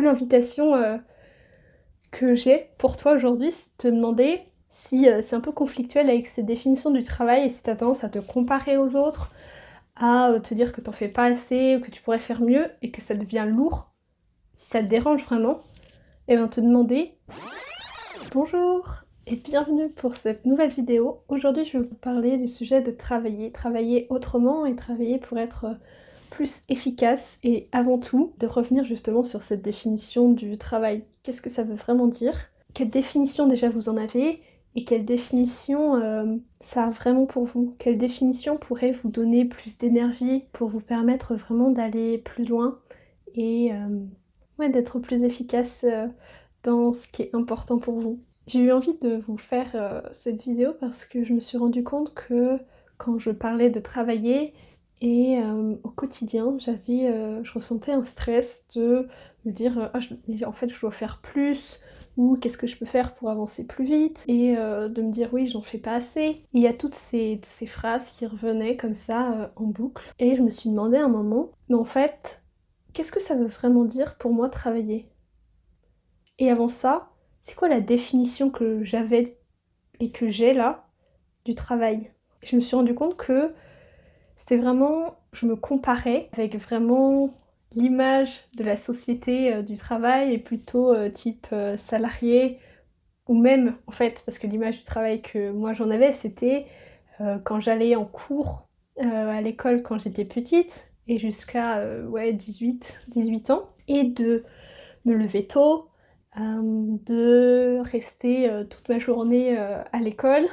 coup, l'invitation que j'ai pour toi aujourd'hui, c'est de te demander si c'est un peu conflictuel avec cette définition du travail et si tu as tendance à te comparer aux autres, à te dire que t'en fais pas assez ou que tu pourrais faire mieux et que ça devient lourd, si ça te dérange vraiment, et bien te demander bonjour et bienvenue pour cette nouvelle vidéo. Aujourd'hui, je vais vous parler du sujet de travailler autrement et travailler pour être plus efficace et avant tout de revenir justement sur cette définition du travail. Qu'est-ce que ça veut vraiment dire? Quelle définition déjà vous en avez? Et quelle définition ça a vraiment pour vous? Quelle définition pourrait vous donner plus d'énergie pour vous permettre vraiment d'aller plus loin et ouais, d'être plus efficace dans ce qui est important pour vous? J'ai eu envie de vous faire cette vidéo parce que je me suis rendu compte que quand je parlais de travailler et au quotidien, je ressentais un stress de me dire mais en fait je dois faire plus ou qu'est-ce que je peux faire pour avancer plus vite et de me dire oui j'en fais pas assez. Et il y a toutes ces phrases qui revenaient comme ça en boucle et je me suis demandé à un moment mais en fait qu'est-ce que ça veut vraiment dire pour moi travailler? Et avant ça, c'est quoi la définition que j'avais et que j'ai là du travail? Et je me suis rendu compte que c'était vraiment, je me comparais avec vraiment l'image de la société du travail et plutôt type salarié ou même en fait parce que l'image du travail que moi j'en avais c'était quand j'allais en cours à l'école quand j'étais petite et jusqu'à ouais, 18 ans et de me lever tôt, de rester toute ma journée à l'école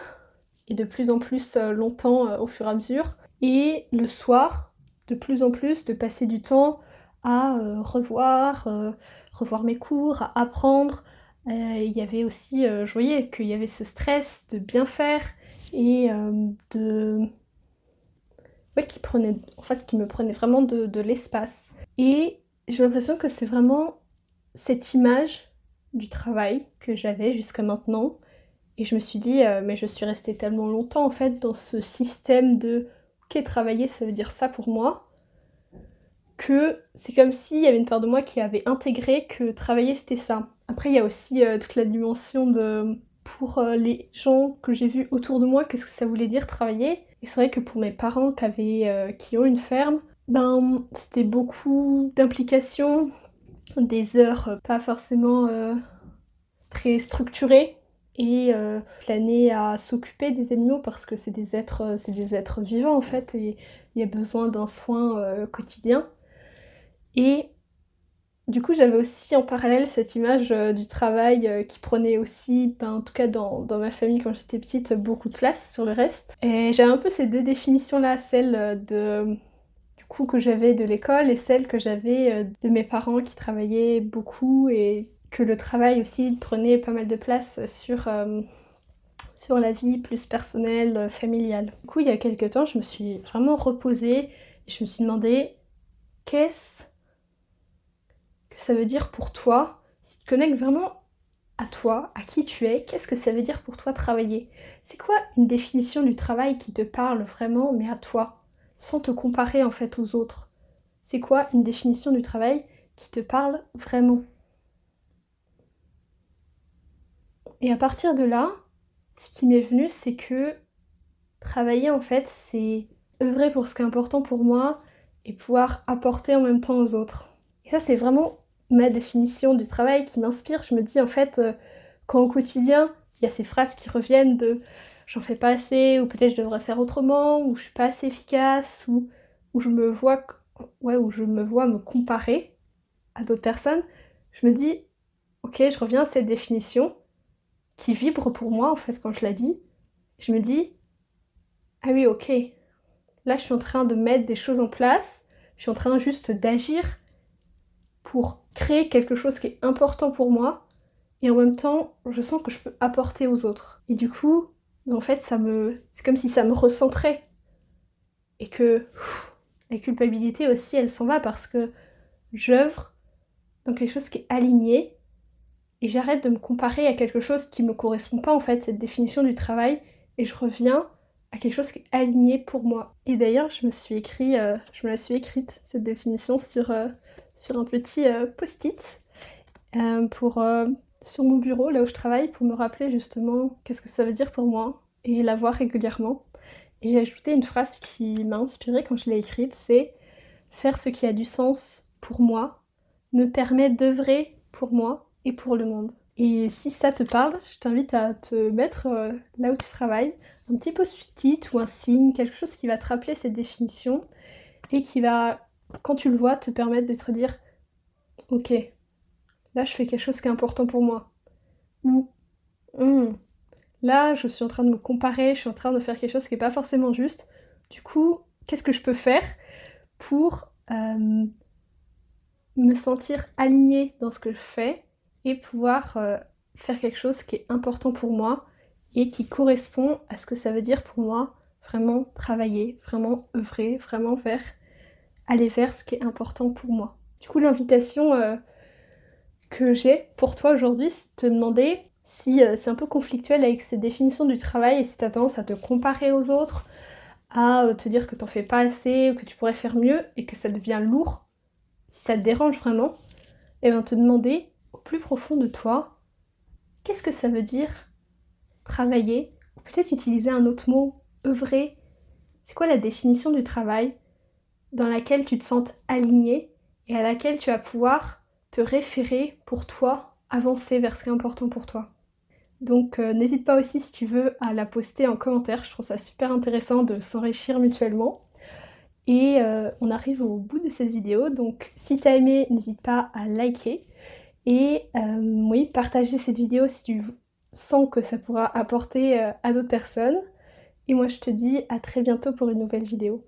et de plus en plus longtemps au fur et à mesure. Et le soir, de plus en plus, de passer du temps à revoir mes cours, à apprendre. Il y avait aussi, je voyais qu'il y avait ce stress de bien faire et de... Ouais, qui me prenait vraiment de l'espace. Et j'ai l'impression que c'est vraiment cette image du travail que j'avais jusqu'à maintenant. Et je me suis dit, mais je suis restée tellement longtemps en fait dans ce système de ok, travailler ça veut dire ça pour moi, que c'est comme s'il y avait une part de moi qui avait intégré que travailler c'était ça. Après, il y a aussi toute la dimension de pour les gens que j'ai vus autour de moi, qu'est-ce que ça voulait dire travailler. Et c'est vrai que pour mes parents qui ont une ferme, ben c'était beaucoup d'implications, des heures pas forcément très structurées et l'année à s'occuper des animaux parce que c'est des êtres vivants en fait et il y a besoin d'un soin quotidien. Et du coup j'avais aussi en parallèle cette image du travail qui prenait aussi, ben, en tout cas dans ma famille quand j'étais petite, beaucoup de place sur le reste. Et j'avais un peu ces deux définitions là, celle du coup que j'avais de l'école et celle que j'avais de mes parents qui travaillaient beaucoup et que le travail aussi prenait pas mal de place sur la vie plus personnelle, familiale. Du coup, il y a quelques temps, je me suis vraiment reposée et je me suis demandé qu'est-ce que ça veut dire pour toi, si tu te connectes vraiment à toi, à qui tu es, qu'est-ce que ça veut dire pour toi travailler? C'est quoi une définition du travail qui te parle vraiment, mais à toi, sans te comparer en fait aux autres? C'est quoi une définition du travail qui te parle vraiment? Et à partir de là, ce qui m'est venu, c'est que travailler en fait, c'est œuvrer pour ce qui est important pour moi et pouvoir apporter en même temps aux autres. Et ça, c'est vraiment ma définition du travail qui m'inspire. Je me dis en fait, quand au quotidien, il y a ces phrases qui reviennent de j'en fais pas assez, ou peut-être je devrais faire autrement, ou je suis pas assez efficace, ou je me vois, ouais, où je me vois me comparer à d'autres personnes, je me dis, ok, je reviens à cette définition qui vibre pour moi en fait quand je la dis. Je me dis, ah oui, ok, là je suis en train de mettre des choses en place, je suis en train juste d'agir pour créer quelque chose qui est important pour moi et en même temps je sens que je peux apporter aux autres. Et du coup, en fait c'est comme si ça me recentrait et que la culpabilité aussi elle s'en va parce que j'œuvre dans quelque chose qui est aligné et j'arrête de me comparer à quelque chose qui me correspond pas en fait, cette définition du travail, et je reviens à quelque chose qui est aligné pour moi. Et d'ailleurs, je me la suis écrite cette définition sur un petit post-it sur mon bureau, là où je travaille, pour me rappeler justement qu'est-ce que ça veut dire pour moi et la voir régulièrement. Et j'ai ajouté une phrase qui m'a inspirée quand je l'ai écrite, c'est faire ce qui a du sens pour moi me permet d'œuvrer pour moi et pour le monde. Et si ça te parle, je t'invite à te mettre là où tu travailles, un petit post-it ou un signe, quelque chose qui va te rappeler cette définition et qui va, quand tu le vois, te permettre de te dire ok, là je fais quelque chose qui est important pour moi. Ou hmm, là je suis en train de me comparer, je suis en train de faire quelque chose qui n'est pas forcément juste. Du coup, qu'est-ce que je peux faire pour me sentir alignée dans ce que je fais et pouvoir faire quelque chose qui est important pour moi et qui correspond à ce que ça veut dire pour moi, vraiment travailler, vraiment œuvrer, vraiment aller vers ce qui est important pour moi. Du coup, l'invitation que j'ai pour toi aujourd'hui, c'est de te demander si c'est un peu conflictuel avec cette définition du travail et si tu as tendance à te comparer aux autres, à te dire que t'en fais pas assez ou que tu pourrais faire mieux et que ça devient lourd, si ça te dérange vraiment, et bien te demander au plus profond de toi, qu'est-ce que ça veut dire travailler, ou peut-être utiliser un autre mot, œuvrer. C'est quoi la définition du travail dans laquelle tu te sens aligné et à laquelle tu vas pouvoir te référer pour toi, avancer vers ce qui est important pour toi. Donc n'hésite pas aussi si tu veux à la poster en commentaire, je trouve ça super intéressant de s'enrichir mutuellement. Et on arrive au bout de cette vidéo, donc si t'as aimé, n'hésite pas à liker. Et oui, partager cette vidéo si tu sens que ça pourra apporter à d'autres personnes. Et moi je te dis à très bientôt pour une nouvelle vidéo.